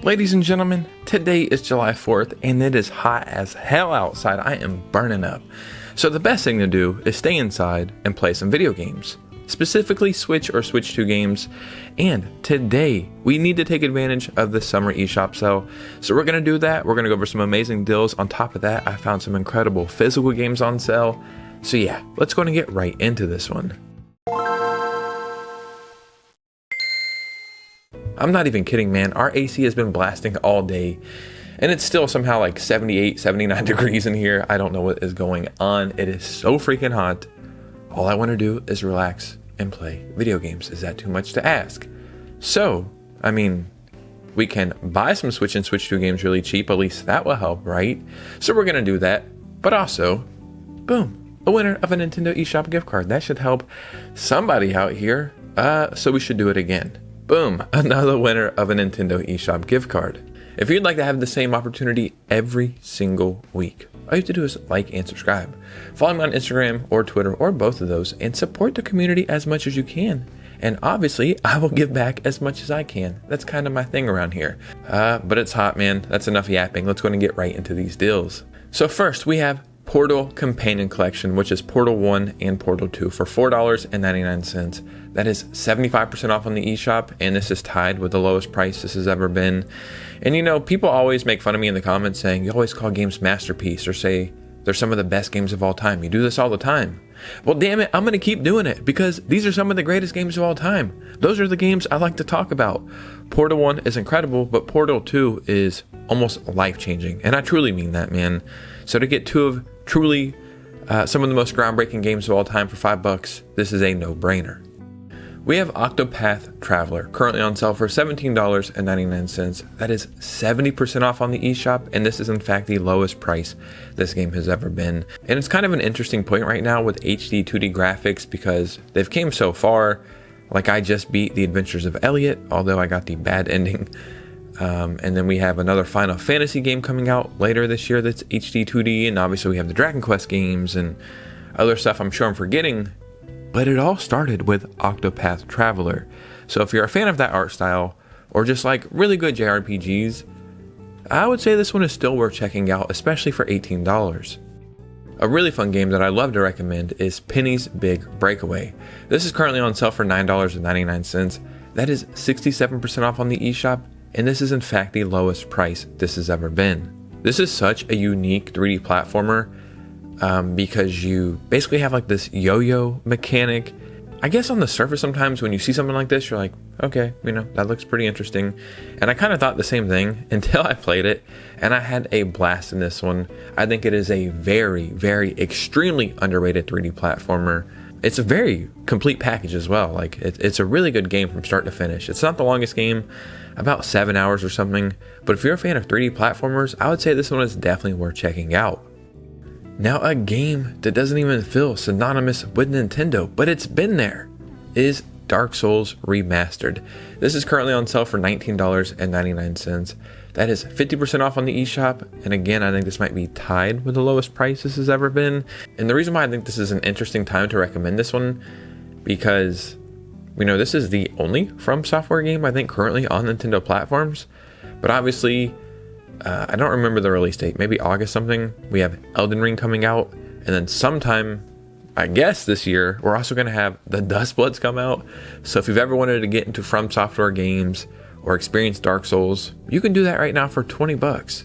Ladies and gentlemen, today is July 4th and it is hot as hell outside. I am burning up. So the best thing to do is stay inside and play some video games, specifically Switch or Switch 2 games. And today we need to take advantage of the Summer eShop sale. So we're going to do that. We're going to go over some amazing deals. On top of that, I found some incredible physical games on sale. So yeah, let's go and get right into this one. I'm not even kidding, man. Our AC has been blasting all day and it's still somehow like 78, 79 degrees in here. I don't know what is going on. It is so freaking hot. All I want to do is relax and play video games. Is that too much to ask? So, I mean, we can buy some Switch and Switch 2 games really cheap. At least that will help, right? So we're going to do that. But also, boom, a winner of a Nintendo Eshop gift card. That should help somebody out here. So we should do it again. Boom, another winner of a Nintendo Eshop gift card. If you'd like to have the same opportunity every single week, all you have to do is like and subscribe. Follow me on Instagram or Twitter or both of those and support the community as much as you can. And obviously, I will give back as much as I can. That's kind of my thing around here. But it's hot, man. That's enough yapping. Let's go and get right into these deals. So first, we have Portal Companion Collection, which is Portal 1 and Portal 2 for $4.99. That is 75% off on the eShop, and this is tied with the lowest price this has ever been. And you know, people always make fun of me in the comments saying, you always call games masterpiece or say they're some of the best games of all time. You do this all the time. Well, damn it, I'm going to keep doing it because these are some of the greatest games of all time. Those are the games I like to talk about. Portal 1 is incredible, but Portal 2 is almost life-changing, and I truly mean that, man. So to get two of truly some of the most groundbreaking games of all time for $5, this is a no-brainer. We have OCTOPATH Traveler, currently on sale for $17.99. That is 70% off on the eShop, and this is in fact the lowest price this game has ever been. And it's kind of an interesting point right now with HD 2D graphics because they've came so far. Like, I just beat The Adventures of Elliot, although I got the bad ending. And then we have another Final Fantasy game coming out later this year that's HD 2D, and obviously we have the Dragon Quest games and other stuff I'm sure I'm forgetting. But it all started with OCTOPATH Traveler. So if you're a fan of that art style, or just like really good JRPGs, I would say this one is still worth checking out, especially for $18. A really fun game that I love to recommend is Penny's Big Breakaway. This is currently on sale for $9.99. That is 67% off on the eShop, and this is in fact the lowest price this has ever been. This is such a unique 3D platformer because you basically have like this yo-yo mechanic. I guess on the surface sometimes when you see something like this, you're like, okay, you know, that looks pretty interesting. And I kind of thought the same thing until I played it, and I had a blast in this one. I think it is a very, very extremely underrated 3D platformer. It's a very complete package as well. Like it's a really good game from start to finish. It's not the longest game, about 7 hours or something. But if you're a fan of 3D platformers, I would say this one is definitely worth checking out. Now, a game that doesn't even feel synonymous with Nintendo, but it's been there, is Dark Souls Remastered. This is currently on sale for $19.99. That is 50% off on the eShop, and again, I think this might be tied with the lowest price this has ever been. And the reason why I think this is an interesting time to recommend this one, because we know this is the only From Software game I think currently on Nintendo platforms, but obviously, I don't remember the release date, maybe August something. We have Elden Ring coming out, and then sometime, I guess this year, we're also going to have the Dustbloods come out. So if you've ever wanted to get into From Software games or experience Dark Souls, you can do that right now for $20.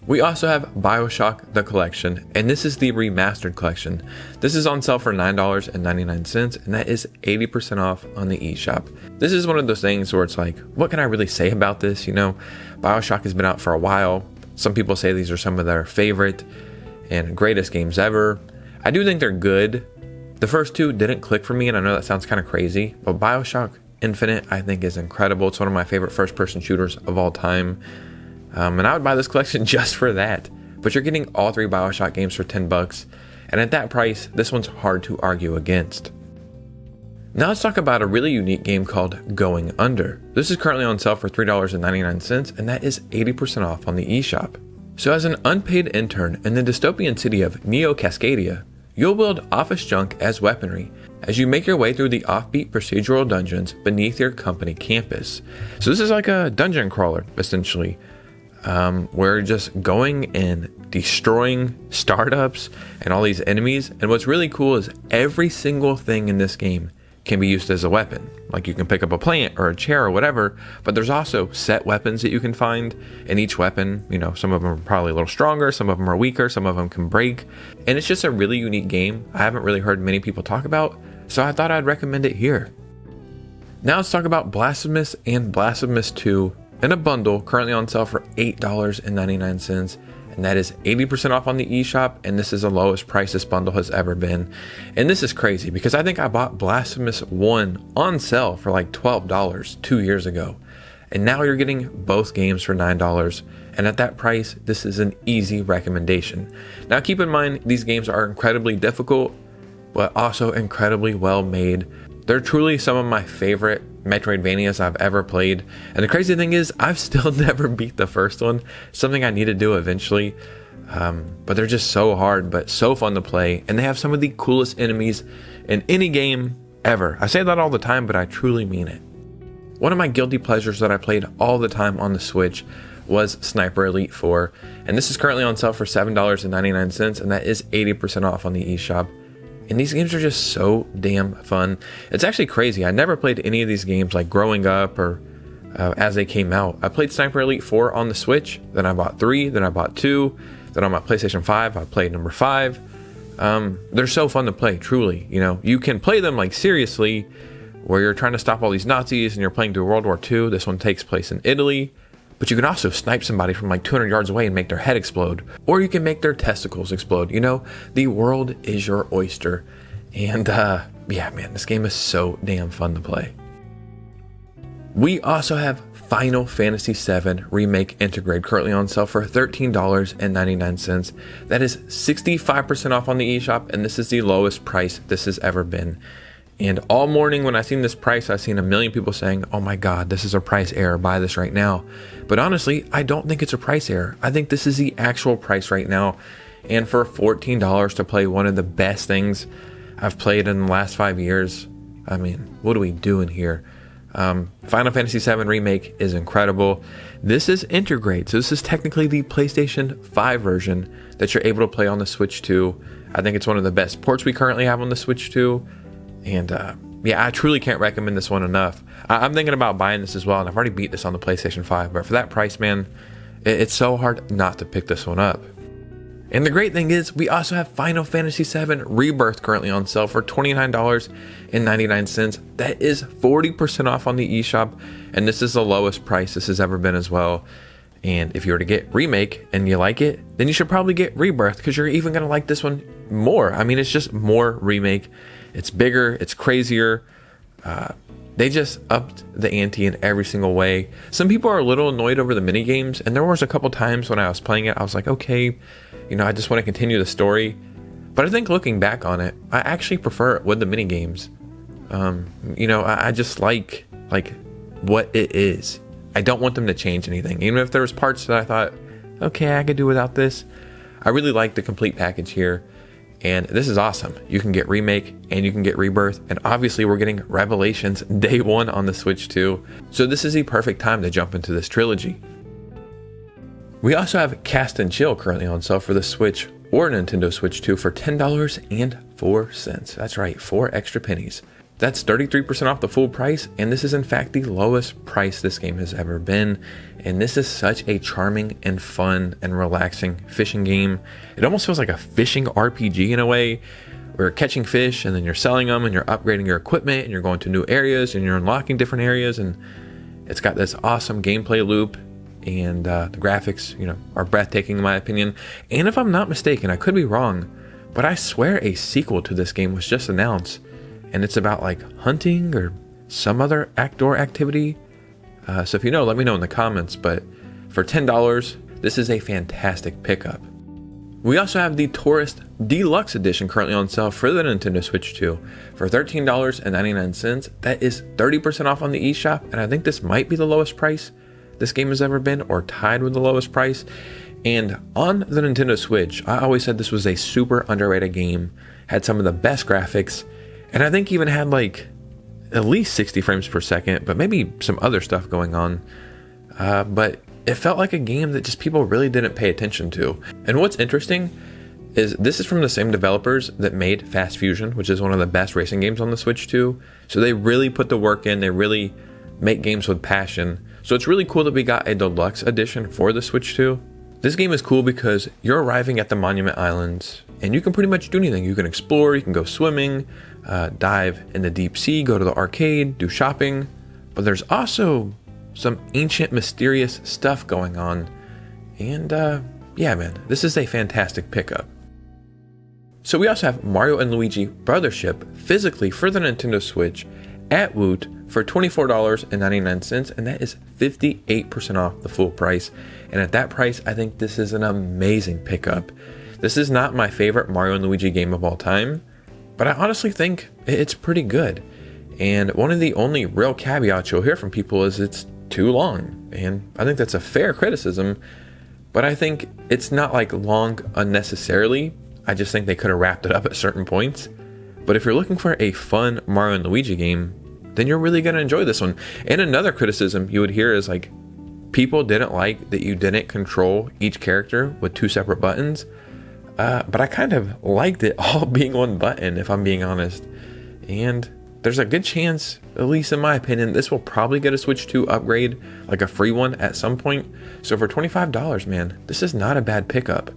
We also have BIOSHOCK the Collection, and this is the Remastered Collection. This is on sale for $9.99, and that is 80% off on the eShop. This is one of those things where it's like, what can I really say about this? You know, BIOSHOCK has been out for a while. Some people say these are some of their favorite and greatest games ever. I do think they're good. The first two didn't click for me, and I know that sounds kind of crazy, but BIOSHOCK Infinite I think is incredible. It's one of my favorite first-person shooters of all time. And I would buy this collection just for that. But you're getting all three BIOSHOCK games for $10, and at that price, this one's hard to argue against. Now let's talk about a really unique game called Going Under. This is currently on sale for $3.99, and that is 80% off on the eShop. So as an unpaid intern in the dystopian city of Neo Cascadia, you'll wield office junk as weaponry as you make your way through the offbeat procedural dungeons beneath your company campus. So this is like a dungeon crawler, essentially. We're just going and destroying startups and all these enemies. And what's really cool is every single thing in this game can be used as a weapon. Like you can pick up a plant or a chair or whatever, but there's also set weapons that you can find. And each weapon, you know, some of them are probably a little stronger, some of them are weaker, some of them can break. And it's just a really unique game I haven't really heard many people talk about, so I thought I'd recommend it here. Now let's talk about Blasphemous and Blasphemous 2 in a bundle currently on sale for $8.99. And that is 80% off on the eShop, and this is the lowest price this bundle has ever been. And this is crazy because I think I bought Blasphemous 1 on sale for like $12 2 years ago. And now you're getting both games for $9. And at that price, this is an easy recommendation. Now keep in mind, these games are incredibly difficult, but also incredibly well made. They're truly some of my favorite Metroidvanias I've ever played. And the crazy thing is, I've still never beat the first one. Something I need to do eventually. But they're just so hard, but so fun to play. And they have some of the coolest enemies in any game ever. I say that all the time, but I truly mean it. One of my guilty pleasures that I played all the time on the Switch was Sniper Elite 4. And this is currently on sale for $7.99, and that is 80% off on the eShop. And these games are just so damn fun. It's actually crazy. I never played any of these games like growing up or as they came out. I played Sniper Elite 4 on the Switch, then I bought 3, then I bought 2, then on my PlayStation 5, I played number 5. They're so fun to play, truly. You know, you can play them like seriously, where you're trying to stop all these Nazis and you're playing through World War II. This one takes place in Italy. But you can also snipe somebody from like 200 yards away and make their head explode. Or you can make their testicles explode. You know, the world is your oyster. And yeah, man, this game is so damn fun to play. We also have Final Fantasy VII Remake Integrate currently on sale for $13.99. That is 65% off on the eShop, and this is the lowest price this has ever been. And all morning when I seen this price, I seen a million people saying, oh my God, this is a price error, buy this right now. But honestly, I don't think it's a price error. I think this is the actual price right now. And for $14 to play one of the best things I've played in the last 5 years, I mean, what are we doing here? Final Fantasy VII Remake is incredible. This is Integrate, so this is technically the PlayStation 5 version that you're able to play on the Switch 2. I think it's one of the best ports we currently have on the Switch 2. And yeah, I truly can't recommend this one enough. I'm thinking about buying this as well, and I've already beat this on the PlayStation 5, but for that price, man, it's so hard not to pick this one up. And the great thing is, we also have Final Fantasy VII Rebirth currently on sale for $29.99. That is 40% off on the eShop, and this is the lowest price this has ever been as well. And if you were to get Remake and you like it, then you should probably get Rebirth, because you're even going to like this one more. I mean, it's just more Remake. It's bigger, it's crazier. They just upped the ante in every single way. Some people are a little annoyed over the mini games, and there was a couple times when I was playing it, I was like, okay, you know, I just want to continue the story. But I think looking back on it, I actually prefer it with the mini games. You know, I just like what it is. I don't want them to change anything. Even if there was parts that I thought, okay, I could do without this. I really like the complete package here. And this is awesome. You can get Remake and you can get Rebirth. And obviously we're getting Revelations day one on the Switch too. So this is the perfect time to jump into this trilogy. We also have Cast and Chill currently on sale for the Switch or Nintendo Switch 2 for $10.04. That's right, 4 extra pennies. That's 33% off the full price, and this is in fact the lowest price this game has ever been. And this is such a charming and fun and relaxing fishing game. It almost feels like a fishing RPG in a way, where you're catching fish and then you're selling them and you're upgrading your equipment and you're going to new areas and you're unlocking different areas, and it's got this awesome gameplay loop. And the graphics, you know, are breathtaking in my opinion. And if I'm not mistaken, I could be wrong, but I swear a sequel to this game was just announced. And it's about like hunting or some other outdoor activity. So if you know, let me know in the comments. But for $10, this is a fantastic pickup. We also have the Tourist Deluxe Edition currently on sale for the Nintendo Switch 2 for $13.99. That is 30% off on the eShop. And I think this might be the lowest price this game has ever been, or tied with the lowest price. And on the Nintendo Switch, I always said this was a super underrated game, had some of the best graphics, and I think even had like at least 60 frames per second, but maybe some other stuff going on. But it felt like a game that just people really didn't pay attention to. And what's interesting is this is from the same developers that made Fast Fusion, which is one of the best racing games on the Switch 2. So they really put the work in, they really make games with passion. So it's really cool that we got a deluxe edition for the Switch 2. This game is cool because you're arriving at the Monument Islands and you can pretty much do anything. You can explore, you can go swimming, dive in the deep sea, go to the arcade, do shopping. But there's also some ancient, mysterious stuff going on. And yeah, man, this is a fantastic pickup. So we also have Mario and Luigi BROTHERSHIP physically for the Nintendo Switch at Woot for $24.99, and that is 58% off the full price. And at that price, I think this is an amazing pickup. This is not my favorite Mario and Luigi game of all time, but I honestly think it's pretty good. And one of the only real caveats you'll hear from people is it's too long, and I think that's a fair criticism, but I think it's not like long unnecessarily. I just think they could have wrapped it up at certain points. But if you're looking for a fun Mario and Luigi game, then you're really going to enjoy this one. And another criticism you would hear is like, people didn't like that you didn't control each character with 2 separate buttons. But I kind of liked it all being one button, if I'm being honest. And there's a good chance, at least in my opinion, this will probably get a Switch 2 upgrade, like a free one at some point. So for $25, man, this is not a bad pickup.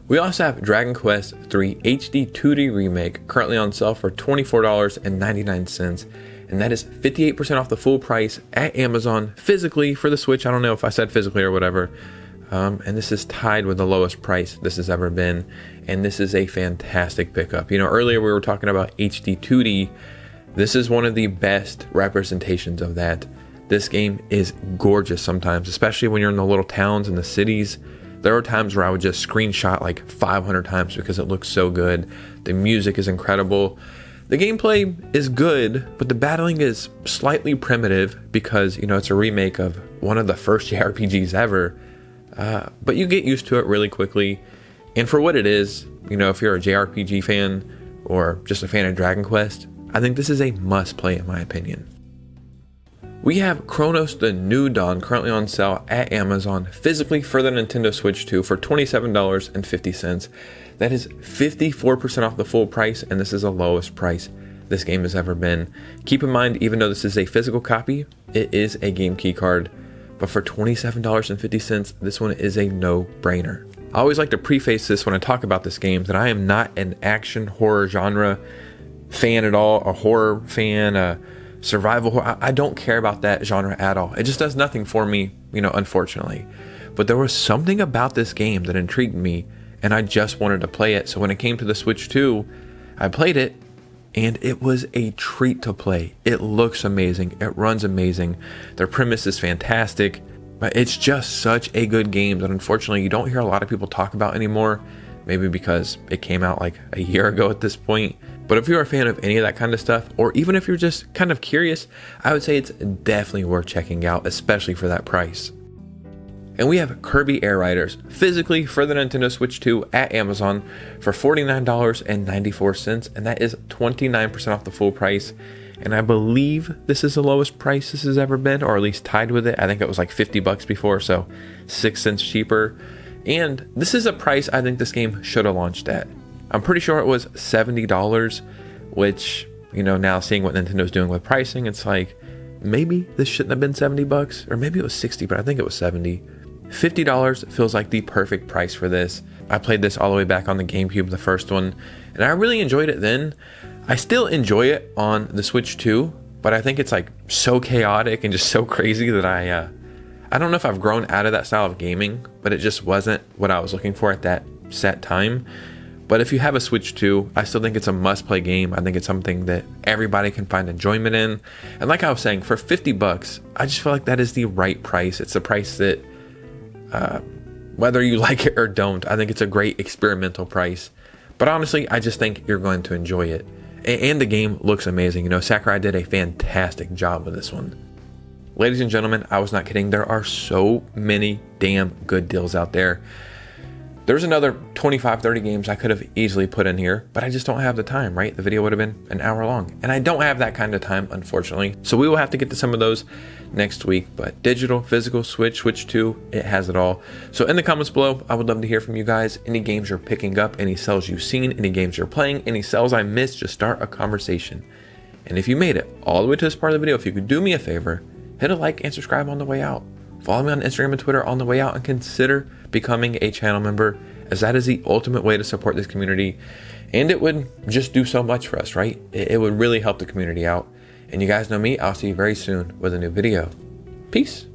We also have Dragon Quest III HD 2D Remake currently on sale for $24.99, and that is 58% off the full price at Amazon physically for the Switch. I don't know if I said physically or whatever. And this is tied with the lowest price this has ever been, and this is a fantastic pickup. You know, earlier we were talking about HD 2D. This is one of the best representations of that. This game is gorgeous sometimes, especially when you're in the little towns and the cities. There were times where I would just screenshot like 500 times because it looks so good. The music is incredible. The gameplay is good, but the battling is slightly primitive because, you know, it's a remake of one of the first JRPGs ever. But you get used to it really quickly. And for what it is, you know, if you're a JRPG fan or just a fan of Dragon Quest, I think this is a must play in my opinion. We have CRONOS The New Dawn currently on sale at Amazon physically for the Nintendo Switch 2 for $27.50. That is 54% off the full price, and this is the lowest price this game has ever been. Keep in mind, even though this is a physical copy, it is a game key card. But for $27.50, this one is a no-brainer. I always like to preface this when I talk about this game that I am not an action horror genre fan at all, a horror fan, a survival horror. I don't care about that genre at all. It just does nothing for me, you know, unfortunately. But there was something about this game that intrigued me, and I just wanted to play it. So when it came to the Switch 2, I played it, and it was a treat to play. It looks amazing. It runs amazing. Their premise is fantastic. But it's just such a good game that unfortunately you don't hear a lot of people talk about anymore. Maybe because it came out like a year ago at this point. But if you're a fan of any of that kind of stuff, or even if you're just kind of curious, I would say it's definitely worth checking out, especially for that price. And we have Kirby Air Riders physically for the Nintendo Switch 2 at Amazon for $49.94, and that is 29% off the full price. And I believe this is the lowest price this has ever been, or at least tied with it. I think it was like $50 before, so 6 cents cheaper. And this is a price I think this game should have launched at. I'm pretty sure it was $70, which, you know, now seeing what Nintendo's doing with pricing, it's like, maybe this shouldn't have been $70, or maybe it was 60, but I think it was 70. $50 feels like the perfect price for this. I played this all the way back on the GameCube, the first one, and I really enjoyed it then. I still enjoy it on the Switch 2, but I think it's like so chaotic and just so crazy that I don't know if I've grown out of that style of gaming, but it just wasn't what I was looking for at that set time. But if you have a Switch 2, I still think it's a must-play game. I think it's something that everybody can find enjoyment in. And like I was saying, for $50, I just feel like that is the right price. It's the price that, whether you like it or don't, I think it's a great experimental price. But honestly, I just think you're going to enjoy it. And the game looks amazing. You know, Sakurai did a fantastic job with this one. Ladies and gentlemen, I was not kidding. There are so many damn good deals out there. There's another 25, 30 games I could have easily put in here, but I just don't have the time, right? The video would have been an hour long, and I don't have that kind of time, unfortunately. So we will have to get to some of those next week, but digital, physical, Switch 2, it has it all. So in the comments below, I would love to hear from you guys. Any games you're picking up, any sales you've seen, any games you're playing, any sales I missed, just start a conversation. And if you made it all the way to this part of the video, if you could do me a favor, hit a like and subscribe on the way out. Follow me on Instagram and Twitter on the way out, and consider becoming a channel member, as that is the ultimate way to support this community. And it would just do so much for us, right? It would really help the community out. And you guys know me, I'll see you very soon with a new video. Peace.